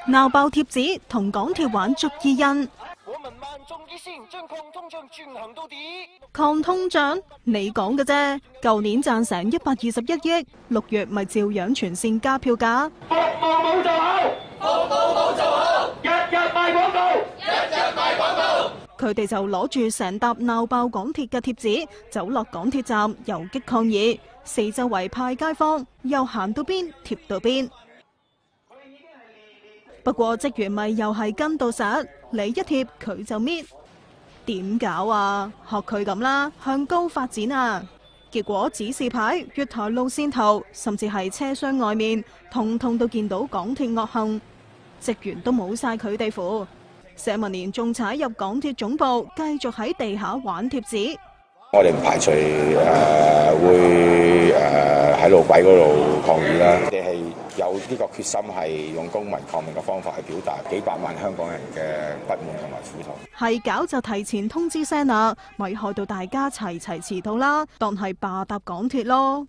鬧爆貼紙同港鐵玩捉伊人。我們萬眾一心，將抗通脹進行到底。抗通脹？你講嘅啫。舊年賺成121億，6月咪照樣全線加票價。服務冇做好，服務冇做好，日日賣廣告，日日賣廣告。佢哋就攞住成沓鬧爆港鐵嘅貼紙，走落港鐵站游擊抗議，四周圍派街坊，又行到邊貼到邊。不過職員咪又係跟到實，你一貼佢就搣，點搞啊？學佢咁啦，向高發展啊！結果指示牌、月台路線圖，甚至係車廂外面，通通都見到港鐵惡行，職員都冇晒佢哋符。社民連仲踩入港鐵總部，繼續喺地下玩貼紙。我哋唔排除會喺路軌嗰度抗議啦。我哋係有呢個決心，係用公民抗命嘅方法去表達幾百萬香港人嘅不滿同埋苦痛。係搞就提前通知聲啦，咪害到大家齊齊遲到啦，當係霸搭港鐵咯。